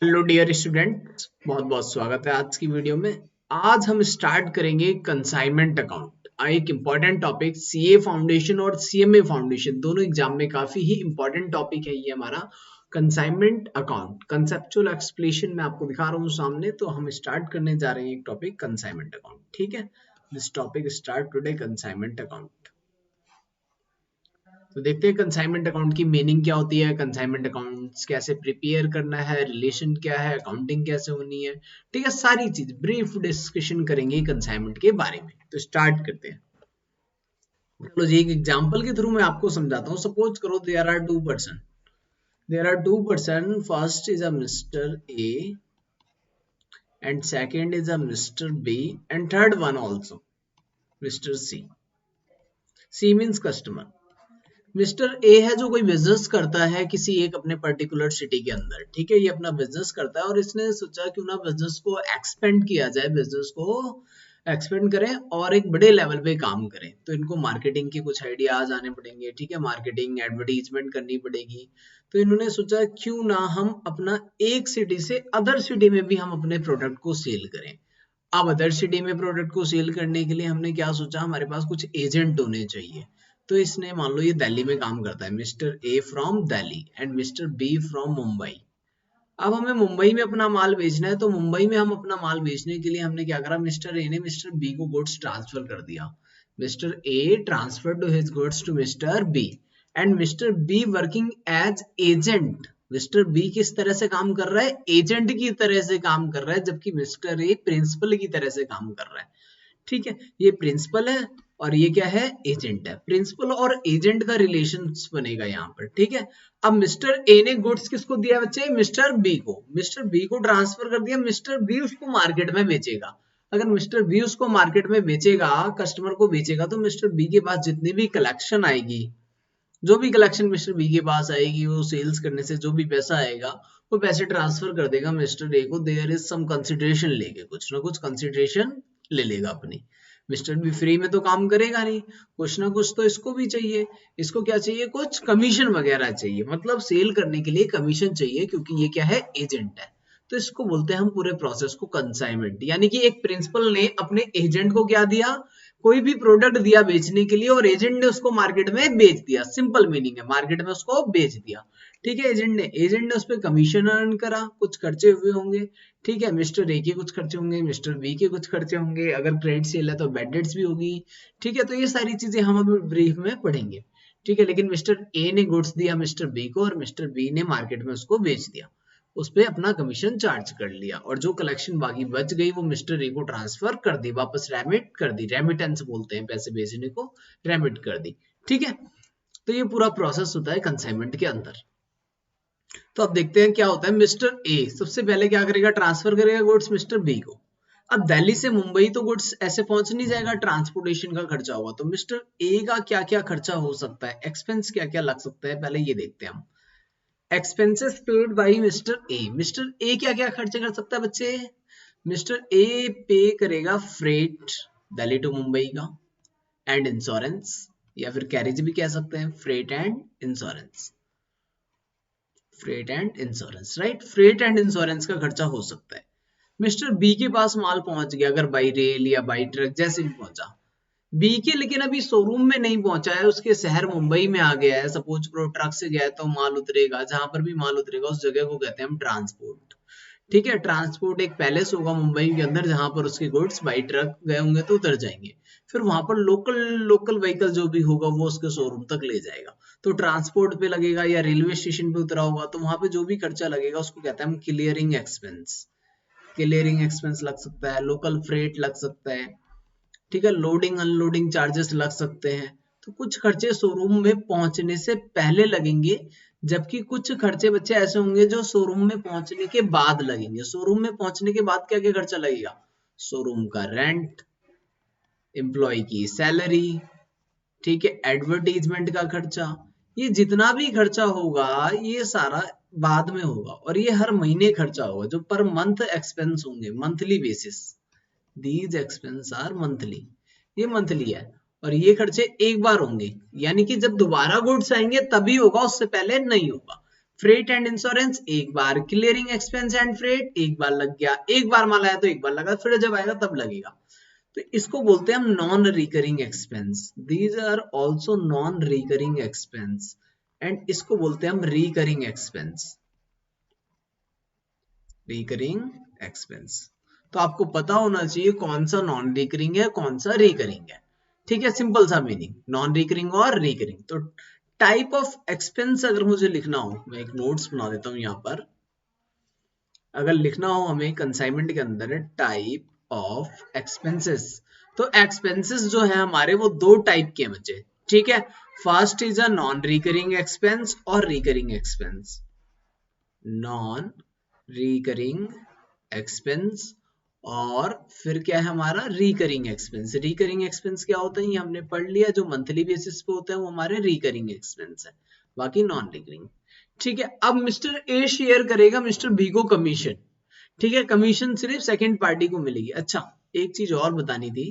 Hello dear students, बहुत बहुत स्वागत है आज की वीडियो में। आज हम स्टार्ट करेंगे कंसाइनमेंट अकाउंट, एक इम्पॉर्टेंट टॉपिक। सीए फाउंडेशन और सीएमए फाउंडेशन दोनों एग्जाम में काफी ही इम्पॉर्टेंट टॉपिक है ये हमारा कंसाइनमेंट अकाउंट। कंसेप्चुअल एक्सप्लेनेशन मैं आपको दिखा रहा हूँ सामने, तो हम स्टार्ट करने जा रहे हैं एक टॉपिक कंसाइनमेंट अकाउंट। ठीक है, this topic start today consignment account. तो देखते हैं कंसाइनमेंट अकाउंट की मीनिंग क्या होती है, कंसाइनमेंट अकाउंट्स कैसे प्रिपेयर करना है, रिलेशन क्या है, अकाउंटिंग कैसे होनी है। ठीक है, सारी चीज ब्रीफ डिस्कशन करेंगे कंसाइनमेंट के बारे में। तो स्टार्ट करते हैं। चलो जी, एक एग्जांपल के थ्रू मैं आपको समझाता हूँ। सपोज करो there are two person, first is a mister A and second is a mister B and third one also mister C. C means customer. Mister A है जो कोई बिजनेस करता है किसी एक अपने पर्टिकुलर सिटी के अंदर। ठीक है, ये अपना बिजनेस करता है और इसने सोचा क्यों ना बिजनेस को एक्सपेंड किया जाए, बिजनेस को एक्सपेंड करें और एक बड़े लेवल पे काम करें। तो इनको मार्केटिंग के कुछ आइडियाज आने पड़ेंगे। ठीक है, मार्केटिंग एडवर्टीजमेंट करनी पड़ेगी। तो इन्होंने सोचा क्यों ना हम अपना एक सिटी से अदर सिटी में भी हम अपने प्रोडक्ट को सेल करें। अब अदर सिटी में प्रोडक्ट को सेल करने के लिए हमने क्या सोचा, हमारे पास कुछ एजेंट होने चाहिए। तो इसने, मान लो ये दिल्ली में काम करता है, mister A from Delhi and mister B from Mumbai. अब हमें मुंबई में अपना माल बेचना है, तो मुंबई में हम अपना माल बेचने के लिए हमने क्या करा, मिस्टर ए ने मिस्टर बी को गुड्स ट्रांसफर कर दिया। Mister A transfer to his goods to mister B and mister B working as agent. Mister B किस तरह से काम कर रहा है, एजेंट की तरह से काम कर रहा है, जबकि मिस्टर ए प्रिंसिपल की तरह से काम कर रहा है। ठीक है, ये प्रिंसिपल है और ये क्या है, एजेंट है। प्रिंसिपल और एजेंट का रिलेशन बनेगा यहाँ पर। ठीक है, अब मिस्टर ए ने गुड्स किसको दिया बच्चे, मिस्टर बी को। मिस्टर बी को ट्रांसफर कर दिया, मिस्टर बी उसको मार्केट में बेचेगा। अगर मिस्टर बी उसको मार्केट में बेचेगा, कस्टमर को बेचेगा, तो मिस्टर बी के पास जितनी भी कलेक्शन आएगी, जो भी कलेक्शन मिस्टर बी के पास आएगी, वो सेल्स करने से जो भी पैसा आएगा, वो पैसे ट्रांसफर कर देगा मिस्टर ए को। देयर इज सम कंसिडरेशन लेके, कुछ ना कुछ कंसिडरेशन ले लेगा अपनी। मिस्टर बी फ्री में तो काम करेगा नहीं, कुछ ना कुछ तो इसको भी चाहिए। इसको क्या चाहिए, कुछ कमीशन वगैरह चाहिए, मतलब सेल करने के लिए कमीशन चाहिए, क्योंकि ये क्या है, एजेंट है। तो इसको बोलते हैं हम पूरे प्रोसेस को कंसाइनमेंट। यानी कि एक प्रिंसिपल ने अपने एजेंट को क्या दिया, कोई भी प्रोडक्ट दिया बेचने के लिए और एजेंट ने उसको मार्केट में बेच दिया। सिंपल मीनिंग है, मार्केट में उसको बेच दिया। ठीक है, एजेंट ने उस पर कमीशन अर्न करा, कुछ खर्चे हुए होंगे। ठीक है, मिस्टर ए के कुछ खर्चे होंगे, मिस्टर बी के कुछ खर्चे होंगे, अगर क्रेडिट सेल है तो बैड डेट्स भी होगी। ठीक है, तो ये सारी चीजें हम अभी ब्रीफ में पढ़ेंगे। ठीक है, लेकिन मिस्टर ए ने गुड्स दिया मिस्टर बी को और मिस्टर बी ने मार्केट में उसको बेच दिया, उस पर अपना कमीशन चार्ज कर लिया, और जो कलेक्शन बाकी बच गई वो मिस्टर ए को ट्रांसफर कर दी, वापस रेमिट कर दी। रेमिटेंस बोलते हैं पैसे भेजने को, रेमिट कर दी। ठीक है, तो ये पूरा प्रोसेस होता है कंसाइनमेंट के अंदर। तो अब देखते हैं क्या होता है। मिस्टर ए सबसे पहले क्या करेगा, ट्रांसफर करेगा गुड्स मिस्टर बी को। अब दिल्ली से मुंबई तो गुड्स ऐसे पहुंच नहीं जाएगा, ट्रांसपोर्टेशन का खर्चा होगा। तो मिस्टर ए का क्या क्या खर्चा हो सकता है, एक्सपेंस क्या क्या लग सकता है, पहले ये देखते हैं हम। Expenses paid by mister A. Mister ए क्या क्या खर्चे कर सकता है बच्चे, मिस्टर ए पे करेगा फ्रेट दिल्ली टू मुंबई का, एंड इंश्योरेंस, या फिर कैरेज भी कह सकते हैं, freight and insurance. Freight and insurance, right, freight and insurance का खर्चा हो सकता है। मिस्टर बी के पास माल पहुंच गया, अगर बाई रेल या बाई ट्रक जैसे भी पहुंचा, बी के लेकिन अभी शोरूम में नहीं पहुंचा है, उसके शहर मुंबई में आ गया है। सपोज करो ट्रक से गया है तो माल उतरेगा, जहां पर भी माल उतरेगा उस जगह को कहते हैं हम ट्रांसपोर्ट। ठीक है, ट्रांसपोर्ट एक पैलेस होगा मुंबई के अंदर, जहां पर उसके गुड्स बाई ट्रक गए होंगे तो उतर जाएंगे। फिर वहां पर लोकल लोकल व्हीकल जो भी होगा वो उसके शोरूम तक ले जाएगा, तो ट्रांसपोर्ट पे लगेगा, या रेलवे स्टेशन पे उतरा होगा तो वहां पे जो भी खर्चा लगेगा उसको कहते हैं हम क्लियरिंग एक्सपेंस। क्लियरिंग एक्सपेंस लग सकता है, लोकल फ्रेट लग सकता है। ठीक है, लोडिंग अनलोडिंग चार्जेस लग सकते हैं। तो कुछ खर्चे शोरूम में पहुंचने से पहले लगेंगे, जबकि कुछ खर्चे बच्चे ऐसे होंगे जो शोरूम में पहुंचने के बाद लगेंगे। शोरूम में पहुंचने के बाद क्या क्या खर्चा लगेगा, शोरूम का रेंट, एम्प्लॉय की सैलरी, ठीक है, एडवर्टीजमेंट का खर्चा। ये जितना भी खर्चा होगा ये सारा बाद में होगा, और ये हर महीने खर्चा होगा, जो पर मंथ एक्सपेंस होंगे, monthly basis. These expense are monthly, ये मंथली है। और ये खर्चे एक बार होंगे, यानी कि जब दोबारा गुड्स आएंगे तभी होगा, उससे पहले नहीं होगा। फ्रेट एंड इंश्योरेंस एक बार, क्लियरिंग एक्सपेंस एंड फ्रेट एक बार लग गया, एक बार माल आया तो एक बार लगा, फिर जब आएगा तब लगेगा। तो इसको बोलते हैं हम non recurring expense. These are also non recurring expense and इसको बोलते हैं हम रिकरिंग एक्सपेंस। रिकरिंग एक्सपेंस तो आपको पता होना चाहिए कौन सा नॉन रिकरिंग है कौन सा रिकरिंग है। ठीक है, सिंपल सा मीनिंग नॉन रिकरिंग और रिकरिंग। तो टाइप ऑफ एक्सपेंस अगर मुझे लिखना हो, मैं एक नोट्स बना देता हूं यहां पर। अगर लिखना हो हमें कंसाइनमेंट के अंदर है टाइप ऑफ एक्सपेंसेस, तो एक्सपेंसेस जो है हमारे वो दो टाइप के बचे। ठीक है, first is a non recurring expense और recurring expense. Non recurring expense और फिर क्या है हमारा रिकरिंग एक्सपेंस। रिकरिंग एक्सपेंस क्या होता है ये हमने पढ़ लिया, जो मंथली बेसिस पे होता है वो हमारे रिकरिंग एक्सपेंस है, बाकी नॉन रिकरिंग। ठीक है, अब मिस्टर ए शेयर करेगा मिस्टर बी को कमीशन। ठीक है, कमीशन सिर्फ सेकंड पार्टी को मिलेगी। अच्छा, एक चीज और बतानी थी,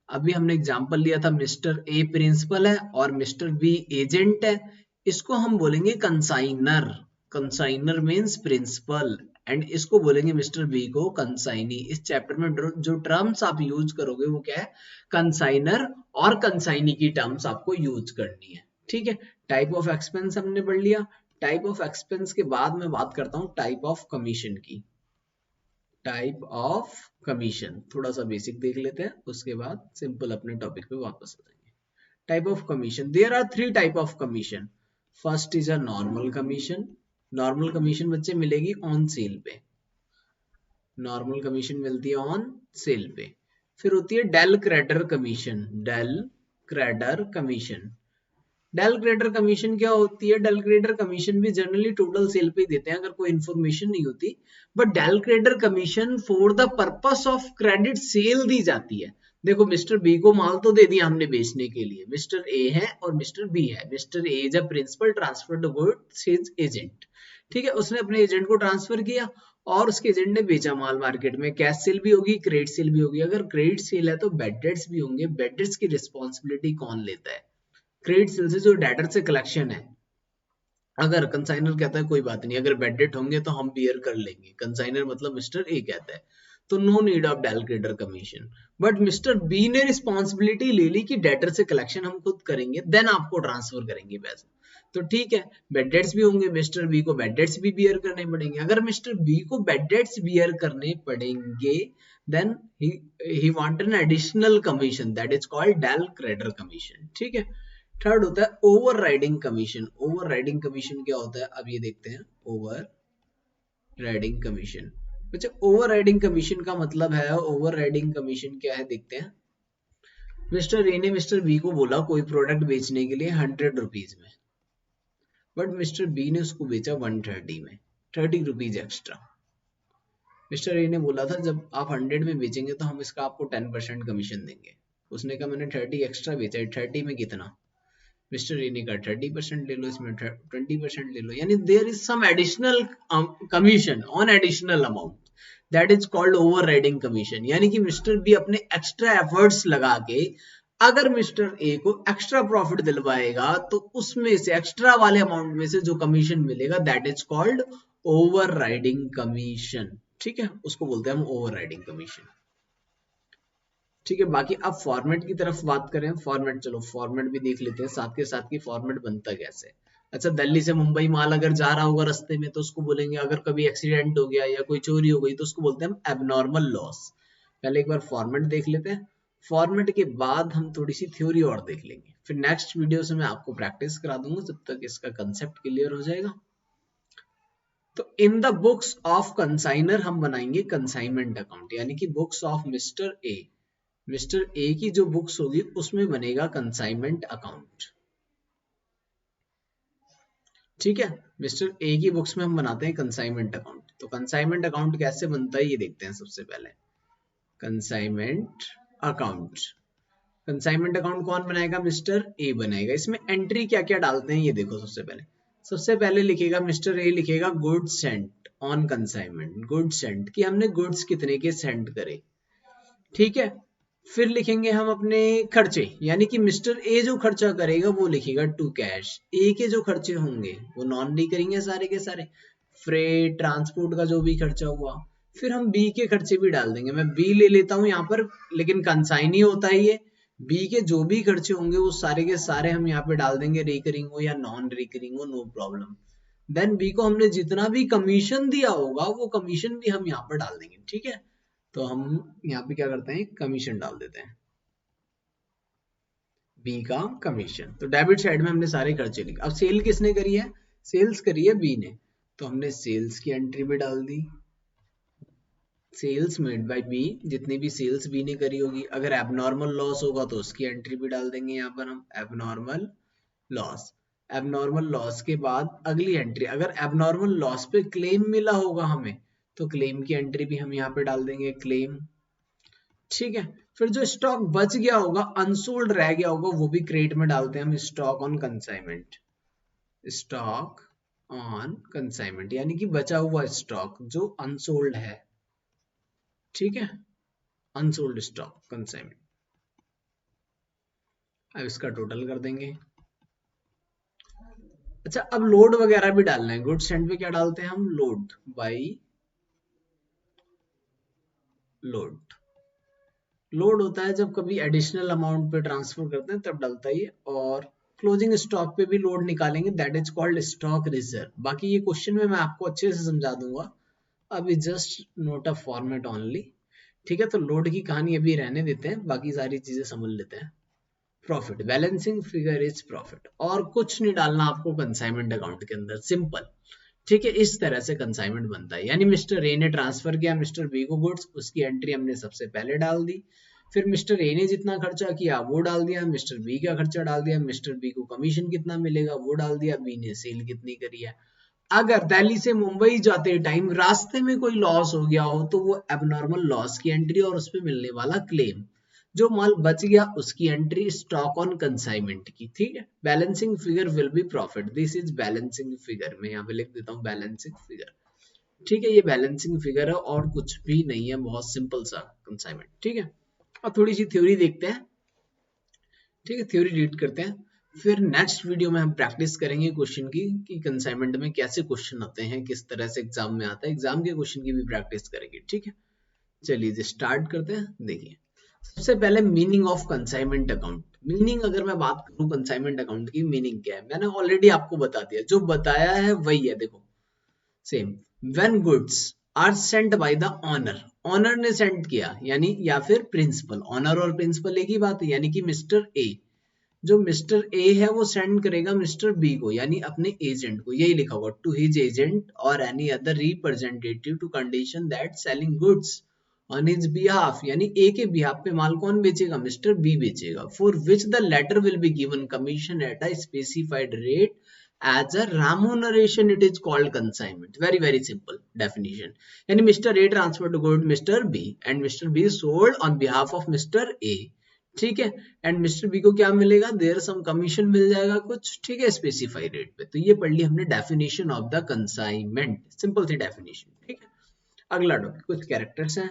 अभी हमने एग्जांपल लिया था मिस्टर ए प्रिंसिपल है और मिस्टर बी एजेंट है, इसको हम बोलेंगे consignor. Consignor means principal and इसको बोलेंगे मिस्टर बी को कंसाइनी। इस चैप्टर में जो टर्म्स आप यूज करोगे वो क्या है, कंसाइनर और कंसाइनी की टर्म्स आपको यूज करनी है। ठीक है, टाइप ऑफ एक्सपेंस हमने पढ़ लिया। टाइप ऑफ एक्सपेंस के बाद मैं बात करता हूं टाइप ऑफ कमीशन की। टाइप ऑफ कमीशन थोड़ा सा बेसिक देख लेते हैं, उसके बाद सिंपल अपने टॉपिक पे वापस आ जाएंगे। Type of commission, there are three type of commission. First is a normal commission. Normal commission बच्चे मिलेगी ऑन सेल पे, नॉर्मल कमीशन मिलती है ऑन सेल पे। फिर होती है del creditor commission. Del creditor commission, del creditor commission क्या होती है, डेल क्रेडिटर कमीशन भी जनरली टोटल सेल पे ही देते हैं अगर कोई इन्फॉर्मेशन नहीं होती, but del creditor commission for the purpose of credit sale दी जाती है। देखो मिस्टर बी को माल तो दे दिया हमने बेचने के लिए, मिस्टर ए है और मिस्टर बी है। Mister A is a principal transfer the goods his agent. ठीक है, उसने अपने एजेंट को ट्रांसफर किया और उसके एजेंट ने बेचा माल मार्केट में। कैश सेल भी होगी, क्रेडिट सेल भी होगी। अगर क्रेडिट सेल है तो बैड डेट्स भी होंगे। बैड डेट्स की रिस्पॉन्सिबिलिटी कौन लेता है, क्रेडिट सेल से जो डेटर से कलेक्शन है। अगर कंसाइनर कहता है कोई बात नहीं, अगर बैड डेट होंगे तो हम बियर कर लेंगे, कंसाइनर मतलब मिस्टर ए कहता है, तो no need of del creditor commission. But mister B ने रिस्पॉन्सिबिलिटी ले ली कि डेटर से कलेक्शन हम खुद करेंगे, देन आपको ट्रांसफर करेंगे पैसे। तो ठीक है, बैड डेट्स भी होंगे, मिस्टर बी को बैड डेट्स भी बियर करने पड़ेंगे। अगर मिस्टर बी को बैड डेट्स बियर करने पड़ेंगे then he want an additional commission, that is called del creditor commission. ठीक है, थर्ड होता है overriding commission. Overriding commission क्या होता है, अब ये देखते हैं। ओवर राइडिंग कमीशन, अच्छा ओवर राइडिंग कमीशन का मतलब है, ओवर राइडिंग कमीशन क्या है देखते हैं। मिस्टर ए ने मिस्टर बी को बोला कोई प्रोडक्ट बेचने के लिए 100 रुपीज में, बट मिस्टर बी ने उसको बेचा 130 में, 30 रुपीज एक्स्ट्रा। मिस्टर ए ने बोला था जब आप 100 में बेचेंगे तो हम इसका आपको 10% कमीशन देंगे। उसने कहा मैंने 30 एक्स्ट्रा बेचा है, 30 में कितना, मिस्टर ए ने कहा 30% ले लो, इसमें 20% ले लो, यानी there is some additional commission on additional amount, that is called overriding commission. यानी कि मिस्टर बी अपने एक्स्ट्रा एफर्ट्स लगा के अगर मिस्टर ए को एक्स्ट्रा प्रॉफिट दिलवाएगा तो उसमें से एक्स्ट्रा वाले अमाउंट में से जो कमीशन मिलेगा that is called overriding commission. ठीक है, उसको बोलते हैं हम ओवर राइडिंग कमीशन। ठीक है, बाकी अब फॉर्मेट की तरफ बात करें। फॉर्मेट, चलो फॉर्मेट भी देख लेते हैं साथ के साथ की फॉर्मेट बनता कैसे। अच्छा, दिल्ली से मुंबई माल अगर जा रहा होगा रास्ते में तो उसको बोलेंगे, अगर कभी एक्सीडेंट हो गया या कोई चोरी हो गई तो उसको बोलते हैं हम एबनॉर्मल लॉस। पहले एक बार फॉर्मेट देख लेते हैं, फॉर्मेट के बाद हम थोड़ी सी थ्योरी और देख लेंगे, फिर नेक्स्ट वीडियो से मैं आपको प्रैक्टिस करा दूंगा जब तक इसका कंसेप्ट क्लियर हो जाएगा। तो in the books of consignor हम बनाएंगे कंसाइनमेंट अकाउंट, यानी कि books of mister A, mister A की जो बुक्स होगी उसमें बनेगा कंसाइनमेंट अकाउंट। ठीक है, मिस्टर ए की बुक्स में हम बनाते हैं कंसाइनमेंट अकाउंट। तो कंसाइनमेंट अकाउंट कैसे बनता है ये देखते हैं। सबसे पहले कंसाइनमेंट अकाउंट, कंसाइनमेंट अकाउंट कौन बनाएगा, मिस्टर ए बनाएगा। इसमें एंट्री क्या क्या डालते हैं ये देखो। सबसे पहले लिखेगा मिस्टर ए, लिखेगा goods sent on consignment, goods Saint कि हमने गुड्स कितने के सेंड करे। ठीक है, फिर लिखेंगे हम अपने खर्चे, यानी कि मिस्टर ए जो खर्चा करेगा वो लिखेगा टू कैश। ए के जो खर्चे होंगे वो नॉन रिकरिंग है सारे के सारे, फ्रेट ट्रांसपोर्ट का जो भी खर्चा हुआ। फिर हम बी के खर्चे भी डाल देंगे, मैं बी ले लेता हूँ यहाँ पर, लेकिन कंसाइनी होता है ये। बी के जो भी खर्चे होंगे वो सारे के सारे हम यहाँ पे डाल देंगे, रिकरिंग हो या नॉन रिकरिंग हो, नो प्रॉब्लम। देन बी को हमने जितना भी कमीशन दिया होगा वो कमीशन भी हम यहाँ पर डाल देंगे, ठीक है। तो हम यहाँ पे क्या करते हैं, कमीशन डाल देते हैं, बी का कमीशन। तो डेबिट साइड में हमने सारे खर्चे लिखे। अब सेल किसने करी है, सेल्स करी है बी ने, तो हमने सेल्स की एंट्री भी डाल दी, सेल्स मेड बाय बी, जितनी भी सेल्स बी ने करी होगी। अगर एबनॉर्मल लॉस होगा तो उसकी एंट्री भी डाल देंगे यहाँ पर हम, एबनॉर्मल लॉस। एबनॉर्मल लॉस के बाद अगली एंट्री, अगर एबनॉर्मल लॉस पे क्लेम मिला होगा हमें तो क्लेम की एंट्री भी हम यहाँ पे डाल देंगे, क्लेम, ठीक है। फिर जो स्टॉक बच गया होगा, अनसोल्ड रह गया होगा, वो भी क्रेडिट में डालते हैं हम, stock on consignment, stock on consignment, यानी कि बचा हुआ स्टॉक जो अनसोल्ड है, ठीक है, अनसोल्ड स्टॉक कंसाइनमेंट। अब इसका टोटल कर देंगे। अच्छा, अब लोड वगैरह भी डालना है, गुड्स एंड पे क्या डालते हैं हम, लोड बाई लोड। लोड होता है जब कभी एडिशनल अमाउंट पे ट्रांसफर करते हैं तब डलता ही है, और क्लोजिंग स्टॉक पे भी लोड निकालेंगे, that is called stock reserve. बाकी ये क्वेश्चन में मैं आपको अच्छे से समझा दूंगा, अभी जस्ट नोट अ फॉर्मेट ओनली, ठीक है। तो लोड की कहानी अभी रहने देते हैं, बाकी सारी चीजें समझ लेते हैं। Profit, balancing figure is profit, और कुछ नहीं डालना आपको कंसाइनमेंट अकाउंट के अंदर, सिंपल, ठीक है। इस तरह से कंसाइनमेंट बनता है, यानी मिस्टर ए ने ट्रांसफर किया मिस्टर बी को गुड्स, उसकी एंट्री हमने सबसे पहले डाल दी। फिर मिस्टर ए ने जितना खर्चा किया वो डाल दिया, मिस्टर बी का खर्चा डाल दिया, मिस्टर बी को कमीशन कितना मिलेगा वो डाल दिया, बी ने सेल कितनी करी है। अगर दिल्ली से मुंबई जाते टाइम रास्ते में कोई लॉस हो गया हो तो वो एबनॉर्मल लॉस की एंट्री और उस पर मिलने वाला क्लेम, जो माल बच गया उसकी एंट्री स्टॉक ऑन कंसाइनमेंट की, ठीक है। Balancing figure will be profit, this is balancing figure, मैं यहाँ पे लिख देता हूँ बैलेंसिंग फिगर, ठीक है। ये बैलेंसिंग फिगर है और कुछ भी नहीं है, बहुत सिंपल सा कंसाइनमेंट, ठीक है। अब थोड़ी सी थ्योरी देखते हैं, ठीक है, थ्योरी रीड करते हैं, फिर नेक्स्ट वीडियो में हम प्रैक्टिस करेंगे क्वेश्चन की, कि कंसाइनमेंट में कैसे क्वेश्चन आते हैं, किस तरह से एग्जाम में आता है, एग्जाम के क्वेश्चन की भी प्रैक्टिस करेंगे, ठीक है। चलिए जी स्टार्ट करते हैं। देखिए, सबसे पहले meaning of consignment account. Meaning अगर मैं बात करूं कंसाइनमेंट अकाउंट की, मीनिंग क्या है मैंने ऑलरेडी आपको बता दिया, जो बताया है वही है, देखो same. When goods are sent by the owner, owner ने सेंड किया, यानी या फिर प्रिंसिपल, ऑनर और प्रिंसिपल एक ही बात है, यानी कि मिस्टर ए, जो मिस्टर ए है वो सेंड करेगा मिस्टर बी को, यानी अपने एजेंट को, यही लिखा होगा, to his agent or any other representative to condition that selling goods on his behalf, यानी ए के बिहाफ पे माल कौन बेचेगा, मिस्टर बी बेचेगा, for which the latter will be given commission at a specified rate as a remuneration, it is called consignment, very very simple definition। यानी mister A transfer to good mister B and mister B sold on behalf of mister A, ठीक है। And mister B को क्या मिलेगा, there some commission मिल जाएगा कुछ, ठीक है, स्पेसिफाइड रेट पे। तो ये पढ़ ली हमने definition of the consignment, simple सी डेफिनेशन, ठीक है। अगला टॉपिक कुछ कैरेक्टर्स हैं,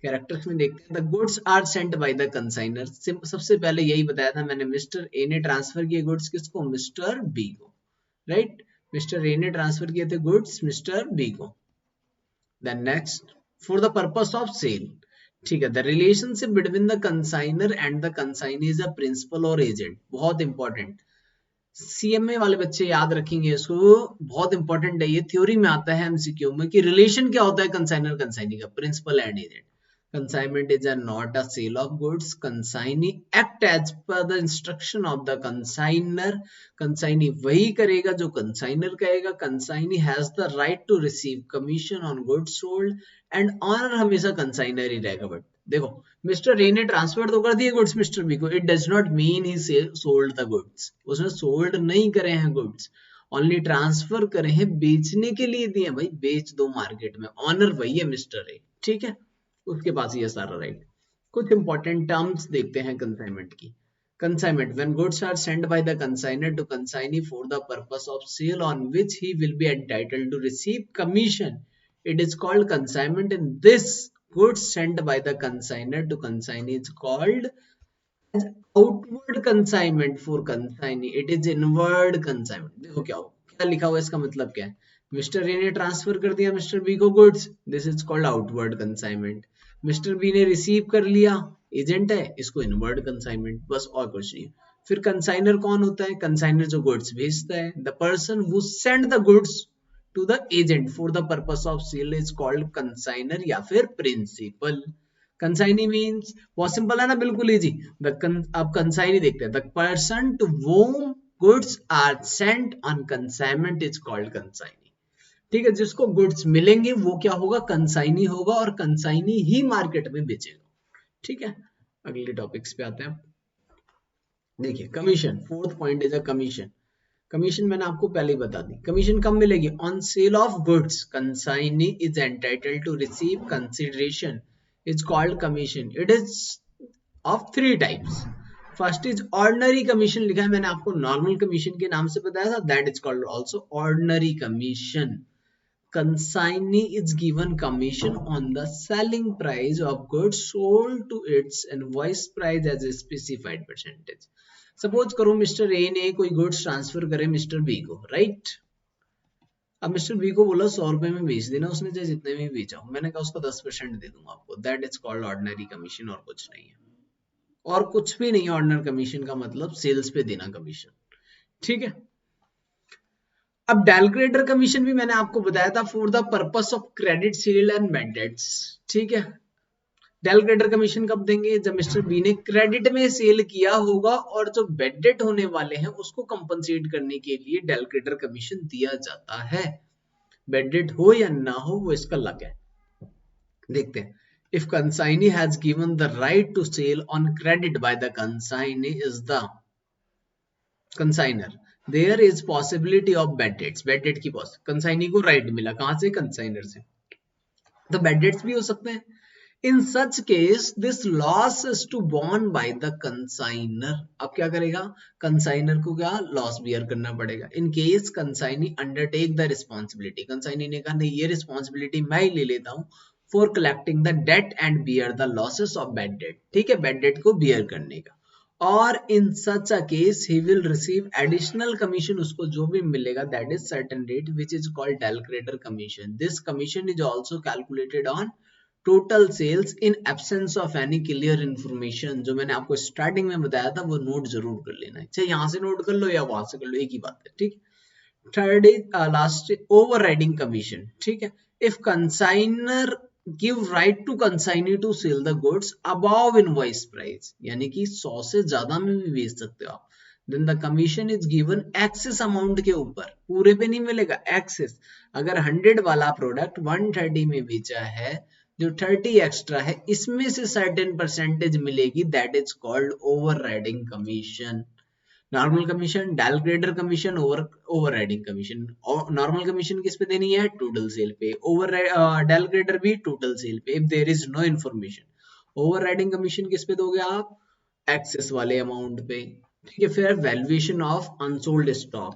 कैरेक्टर्स में देखते हैं। The goods are sent by the consignor, सबसे पहले यही बताया था मैंने, मिस्टर ए ने ट्रांसफर किए गुड्स किसको, मिस्टर बी को, राइट। मिस्टर ए ने ट्रांसफर किए थे गुड्स मिस्टर बी को। Then next, for the purpose of sale, ठीक है। The relationship between the consignor and the consignee is a principal और एजेंट, बहुत इंपॉर्टेंट, सीएमए वाले बच्चे याद रखेंगे इसको, बहुत इंपॉर्टेंट है ये, थ्योरी में आता है एमसीक्यू में, कि रिलेशन क्या होता है कंसाइनर कंसाइनी का, principal and agent. consignment is a not a sale of goods, consignee act as per the instruction of the consigner, consignee वही करेगा जो consigner कहेगा, consignee has the right to receive commission on goods sold and honor हमेशा consigner ही रहेगा। But देखो mister A ने transfer तो कर दिए गुड्स मिस्टर बी को, it does not mean he sold the goods, उसने सोल्ड नहीं करे हैं गुड्स, ओनली ट्रांसफर करे हैं, बेचने के लिए दिए, भाई बेच दो मार्केट में, ऑनर वही है मिस्टर ए, ठीक है, उसके पास ये सारा राइट। कुछ इंपॉर्टेंट टर्म्स देखते हैं कंसाइनमेंट की। Consignment, when goods are sent by the consignor to consignee for the purpose of sale on which he will be entitled to receive commission, it is called consignment. In this goods sent by the consignor to consignee is called as outward consignment for consignee. It is inward consignment. देखो क्या लिखा हुआ है, इसका मतलब क्या है? Mister A ने ट्रांसफर कर दिया मिस्टर बी को goods, this is called outward consignment. Mister B ने रिसीव कर लिया, एजेंट है, इसको इनवर्ड कंसाइनमेंट, बस और कुछ नहीं. फिर कंसाइनर कौन होता है? कंसाइनर जो गुड्स भेजता है. The person who send the goods to the agent for the purpose of sale is called consignor या फिर प्रिंसिपल. कंसाइनी मीन्स बहुत सिंपल है ना, बिल्कुल इजी. अब कंसाइनी देखते हैं. The person to whom goods are sent on consignment is called consignee. ठीक है, जिसको गुड्स मिलेंगे वो क्या होगा? कंसाइनी होगा, और कंसाइनी ही मार्केट में बेचेगा. ठीक है, अगले टॉपिक्स पे आते हैं. देखिए commission, fourth point is a commission. Commission मैंने आपको पहले ही बता दी. कमीशन कब मिलेगी? On sale of goods consignee is entitled to receive consideration is called commission. It is of 3 types. First is ordinary commission, लिखा है मैंने आपको नॉर्मल कमीशन के नाम से बताया था, that is called also ordinary commission. Consignee is given commission on the selling price of goods sold to its invoice price as a specified percentage. Suppose करो मिस्टर ए ने कोई गुड्स ट्रांसफर करे mister B को, right? अब mister B को बोला 100 रुपए में बेच देना, उसने चाहे जितने में बेचा, मैंने कहा उसको 10% दे दूंगा आपको, that is called ordinary commission, और कुछ नहीं है. और कुछ भी नहीं है. ऑर्डिनरी कमीशन का मतलब सेल्स पे देना कमीशन. ठीक है, अब डेलक्रेटर कमीशन भी मैंने आपको बताया था for the purpose of credit sale and bad debts. ठीक है, डेलक्रेटर कमीशन कब देंगे? जब मिस्टर बी ने क्रेडिट में सेल किया होगा और जो बैड डेट होने वाले हैं उसको कंपनसेट करने के लिए डेलक्रेटर कमीशन दिया जाता है. बैड डेट हो या ना हो वो इसका लग है. देखते हैं. If consignee has given the right to sell on credit by the consignee is the consignor, there is possibility of bad debts. Bad debt की कंसाइनी को राइट मिला, कहां से? कंसाइनर से. तो बैड डेट्स भी हो सकते हैं. In such case this loss is to borne by the consignor. अब क्या करेगा? कंसाइनर को क्या लॉस बियर करना पड़ेगा. In case consignee undertake the responsibility, consignee ने कहा नहीं ये रिस्पॉन्सिबिलिटी मैं ही ले लेता हूं for collecting the debt and bear the losses of bad debt. ठीक है, बैड डेट को बियर करने का. और in such a case he will receive additional commission, उसको जो भी मिलेगा that is certain rate which is called del credere commission. This commission is also calculated on total sales in absence of any clear information. जो मैंने आपको starting में बताया था वो नोट जरूर कर लेना है, चाहे यहाँ से नोट कर लो या वहां से कर लो, एक ही बात है. ठीक. Third is last overriding commission. ठीक है, if consignor give right to consignee to sell the goods above invoice price, यानी कि 100 से ज्यादा में भी बेच सकते हो आप, then the commission is given excess amount के ऊपर, पूरे पे नहीं मिलेगा, excess. अगर 100 वाला प्रोडक्ट 130 में बेचा है, जो 30 एक्स्ट्रा है इसमें से सर्टेन परसेंटेज मिलेगी, that is called overriding commission. Normal commission, del credere commission, overriding commission. Normal commission किस पे देनी है? टोटल सेल पे. डेलक्रेटर भी टोटल सेल पे if there is no information. Overriding commission किस पे दोगे आप? एक्सेस वाले अमाउंट पे. ठीक है, फिर वैल्यूएशन ऑफ अनसोल्ड स्टॉक.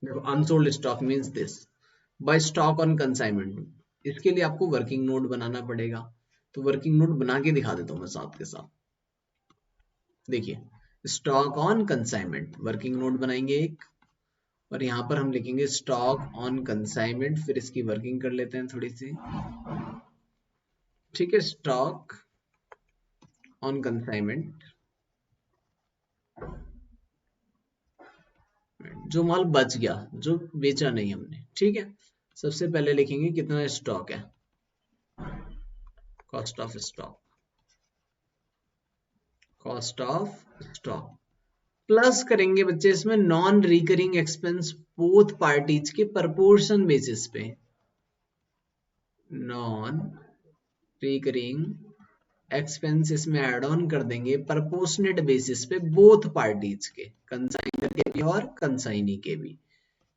देखो unsold stock means this by stock on consignment. इसके लिए आपको वर्किंग नोट बनाना पड़ेगा, तो वर्किंग नोट बना के दिखा देता हूं मैं साथ के साथ. देखिए stock on consignment, working note बनाएंगे एक, और यहां पर हम लिखेंगे स्टॉक ऑन कंसाइनमेंट. फिर इसकी वर्किंग कर लेते हैं थोड़ी सी. ठीक है, स्टॉक ऑन कंसाइनमेंट, जो माल बच गया, जो बेचा नहीं हमने. ठीक है, सबसे पहले लिखेंगे कितना स्टॉक है, cost of stock, cost of stock, plus करेंगे बच्चे इसमें non recurring expense both parties के प्रपोर्शन बेसिस पे. नॉन रिकरिंग एक्सपेंस इसमें ऐड ऑन कर देंगे प्रपोर्शनेट बेसिस पे बोथ पार्टीज के, कंसाइनर के भी और कंसाइनी के भी.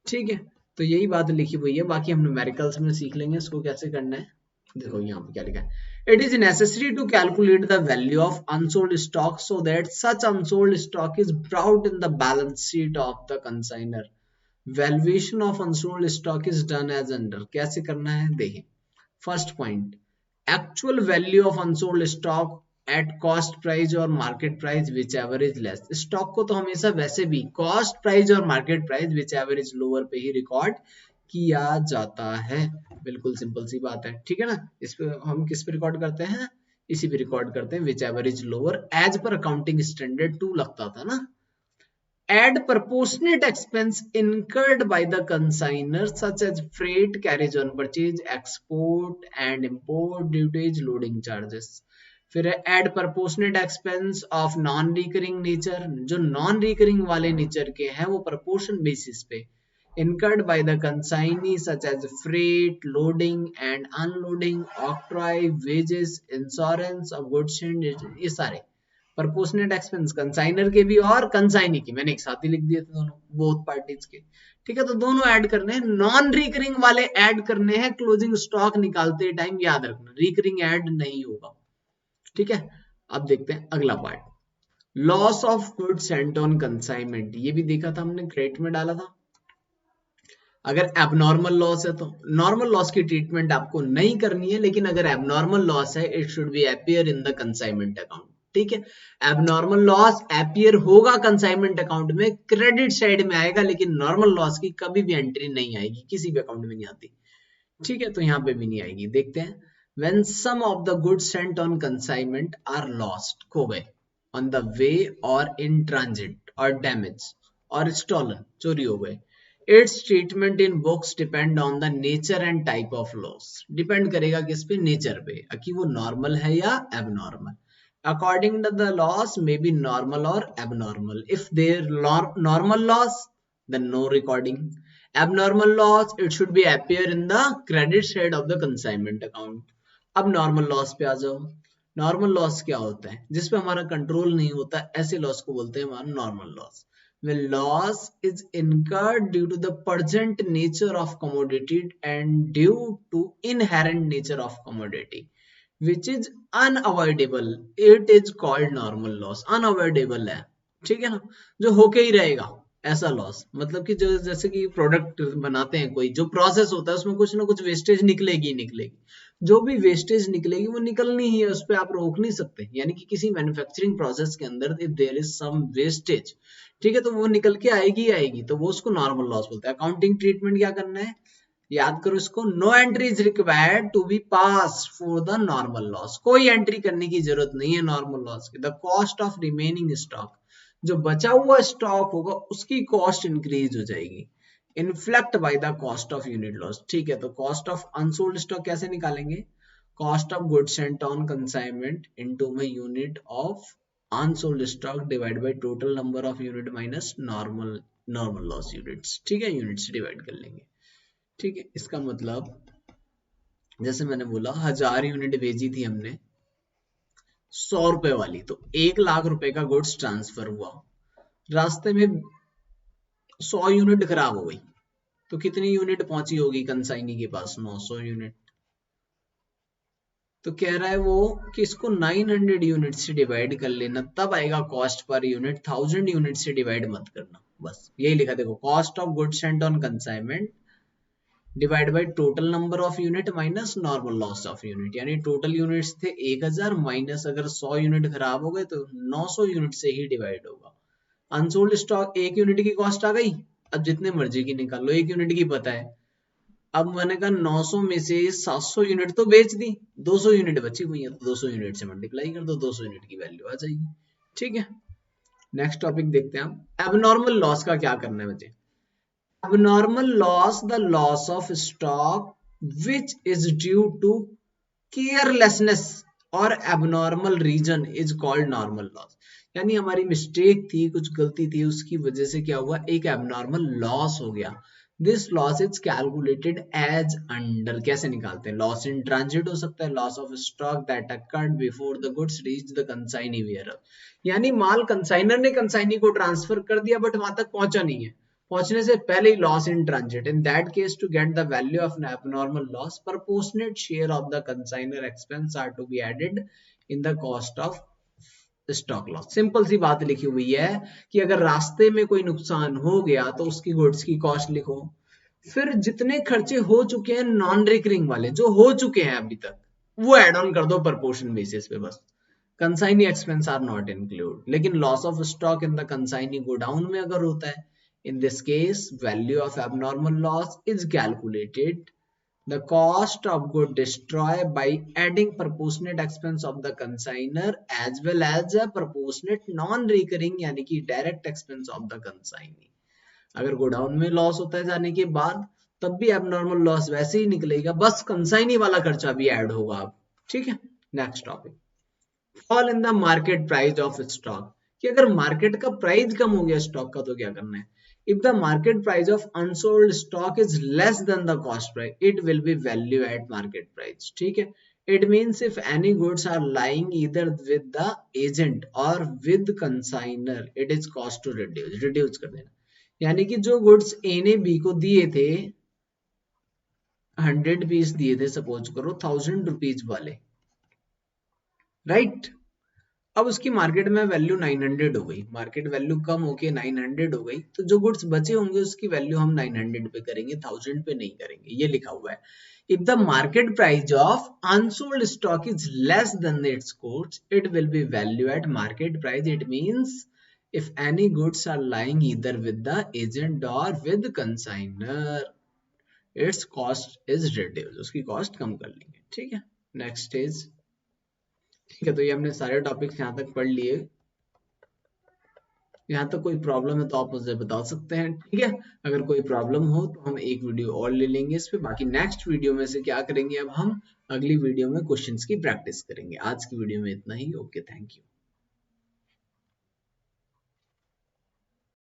ठीक है, तो यही बात लिखी हुई है, बाकी हम न्यूमेरिकल्स में सीख लेंगे इसको कैसे करना है. देखो यहाँ पे क्या लिखा है. It is necessary to calculate the value of unsold stock so that such unsold stock is brought in the balance sheet of the consignor. Valuation of unsold stock is done as under. कैसे करना है देखें. First point, actual value of unsold stock at cost price और market price whichever is less. Stock को तो हमेशा वैसे भी कॉस्ट प्राइस और market price whichever is lower पे ही रिकॉर्ड किया जाता है। बिल्कुल सिंपल सी बात है, ठीक है ना। इस पे हम किस पे रिकॉर्ड करते हैं, इसी पे रिकॉर्ड करते हैं, whichever is lower as per accounting standard 2 लगता था ना। Add proportionate expense incurred by the consignor such as freight, carriage on purchase, export and import duties, loading charges। फिर है add proportionate expense of non recurring nature, जो non recurring वाले nature के हैं वो proportion basis पे incurred by the consignee such as freight, loading and unloading, octroi, wages, insurance of goods and ये सारे प्रपोर्शनेट एक्सपेंस कंसाइनर के भी और कंसाइनी की, मैंने एक साथ ही लिख दिए थे दोनों, बोथ पार्टीज के, ठीक है। तो दोनों ऐड करने हैं, नॉन रिकरिंग वाले ऐड करने हैं क्लोजिंग स्टॉक निकालते टाइम, याद रखना रिकरिंग ऐड नहीं होगा, ठीक है। अब देखते हैं अगला part, loss of good Saint on consignment. ये भी देखा था हमने, क्रेडिट में डाला था। अगर एबनॉर्मल लॉस है तो नॉर्मल लॉस की ट्रीटमेंट आपको नहीं करनी है, लेकिन अगर एबनॉर्मल लॉस है it should be appear in the consignment account, ठीक है। एबनॉर्मल लॉस अपीयर होगा कंसाइनमेंट अकाउंट में, क्रेडिट साइड में आएगा, लेकिन नॉर्मल लॉस की कभी भी एंट्री नहीं आएगी, किसी भी अकाउंट में नहीं आती, ठीक है। तो यहाँ पे भी नहीं आएगी। देखते हैं, when some of the goods sent on consignment are lost, खो गए, on the way or in transit or damaged or stolen, चोरी हो गए, its treatment in books depend on the nature and type of loss। Depend करेगा किस पे, nature पे, कि वो नॉर्मल है या abnormal. according to the loss may be normal or abnormal, if there normal loss then no recording, abnormal loss it should be appear in the credit side of the consignment account। अब normal loss पे आ जाओ। Normal loss क्या होता है, जिसपे हमारा control नहीं होता, ऐसे लॉस को बोलते हैं हमारा normal loss. when loss is incurred due to the present nature of commodity and due to inherent nature of commodity which is unavoidable, it is called normal loss। unavoidable है, ठीक है ना, जो होके ही रहेगा, ऐसा लॉस। मतलब कि जो जैसे कि प्रोडक्ट बनाते हैं, कोई जो प्रोसेस होता है उसमें कुछ ना कुछ वेस्टेज निकलेगी निकलेगी, जो भी वेस्टेज निकलेगी वो निकलनी ही है, उस पर आप रोक नहीं सकते। यानी कि किसी मैन्युफैक्चरिंग प्रोसेस के अंदर if there is some wastage, ठीक है, तो वो निकल के आएगी ही आएगी, तो वो उसको नॉर्मल लॉस बोलते हैं। अकाउंटिंग ट्रीटमेंट क्या करना है, याद करो इसको, no entry is required to be pass for the normal loss. कोई एंट्री करने की जरूरत नहीं है नॉर्मल लॉस की। The cost of remaining stock, जो बचा हुआ स्टॉक होगा उसकी कॉस्ट इंक्रीज हो जाएगी, inflated by the cost of unit loss, ठीक है। तो कॉस्ट ऑफ अनसोल्ड स्टॉक कैसे निकालेंगे, cost of goods sent on consignment into my unit of unsold stock divide by total number of unit minus normal loss units, ठीक है, unit से divide कर लेंगे, ठीक है। इसका मतलब जैसे मैंने बोला 1000 यूनिट भेजी थी हमने 100 रुपए वाली, तो 1 लाख रुपए का गुड्स ट्रांसफर हुआ, रास्ते में 100 यूनिट खराब हो गई, तो कितनी यूनिट पहुंची होगी कंसाइनी के पास, 900 यूनिट। तो कह रहा है वो कि इसको 900 यूनिट से डिवाइड कर लेना, तब आएगा कॉस्ट पर यूनिट, 1000 यूनिट से डिवाइड मत करना, बस यही लिखा देखो, cost of goods sent on consignment divide by total number of unit minus normal loss of unit. यानी टोटल यूनिट्स थे 1000 माइनस अगर 100 यूनिट खराब हो गए तो 900 यूनिट से ही डिवाइड होगा। अनसोल्ड स्टॉक 1 यूनिट की कॉस्ट आ गई, अब जितने मर्जी की निकाल लो, 1 यूनिट की पता है। अब मैंने कहा 900 में से 700 यूनिट तो बेच दी, 200 यूनिट बची हुई है, तो 200 यूनिट से मल्टीप्लाई कर दो, 200 यूनिट की वैल्यू आ जाएगी, ठीक है। नेक्स्ट टॉपिक देखते हैं हम, एबनॉर्मल लॉस का क्या करना है बच्चे। Abnormal loss, the loss of stock which is due to carelessness or abnormal reason is called normal loss। यानी हमारी मिस्टेक थी, कुछ गलती थी, उसकी वजह से क्या हुआ, एक एबनॉर्मल लॉस हो गया। This loss is calculated as under, कैसे निकालते हैं, लॉस इन ट्रांजिट हो सकता है, loss of stock that occurred before the goods reach the consignee where. यानी माल कंसाइनर ने कंसाइनी को ट्रांसफर कर दिया बट वहां तक पहुंचा नहीं है, पहुंचने से पहले ही loss in transit. In that case to get the value of an abnormal loss, proportionate share of the consignor expense are to be added in the cost of stock loss. Simple सी बात लिखी हुई है कि अगर रास्ते में कोई नुकसान हो गया तो उसकी गुड्स की कॉस्ट लिखो, फिर जितने खर्चे हो चुके हैं नॉन रिकरिंग वाले जो हो चुके हैं अभी तक, वो एड ऑन कर दो प्रपोर्शन बेसिस पे बस। Consignee expense are not include, लेकिन loss of stock in the consignee godown में अगर होता है, in this case value of abnormal loss is calculated the cost of good destroyed by adding proportionate expense of the consignor as well as a proportionate non recurring यानी कि direct expense of the consignee। अगर godown में loss होता है जाने के बाद तब भी एबनॉर्मल लॉस वैसे ही निकलेगा, बस कंसाइनी वाला खर्चा भी ऐड होगा अब। ठीक है, next topic, fall in the market price of stock, कि अगर मार्केट का प्राइस कम हो गया स्टॉक का तो क्या करना है। If the market price of unsold stock is less then the cost price it will be value at market price. ठीक है, it means if any goods are lying either with the agent और with consignor it is cost to reduce कर देना। यानी कि जो goods ए ने B को दिए थे 100 पीस दिए थे, सपोज करो 1000 रुपीज वाले, राइट। अब उसकी मार्केट में वैल्यू 900 हो गई, मार्केट वैल्यू कम होके 900 हो गई, तो जो गुड्स बचे होंगे उसकी वैल्यू हम 900 पे करेंगे, 1000 पे नहीं करेंगे। ये लिखा हुआ है, if the market price of unsold stock is less then it's cost it will be value at market price. It means if any goods are lying either with the agent or with consignor its cost is reduced, उसकी cost कम कर लेंगे। ठीक है, next is, ठीक है, तो ये हमने सारे टॉपिक्स यहाँ तक पढ़ लिए। यहाँ तक कोई प्रॉब्लम है तो आप मुझे बता सकते हैं। ठीक है, अगर कोई प्रॉब्लम हो तो हम एक वीडियो और ले लेंगे इस पे। बाकी नेक्स्ट वीडियो में से क्या करेंगे, अब हम अगली वीडियो में क्वेश्चंस की प्रैक्टिस करेंगे। आज की वीडियो में इतना ही। Okay, thank you.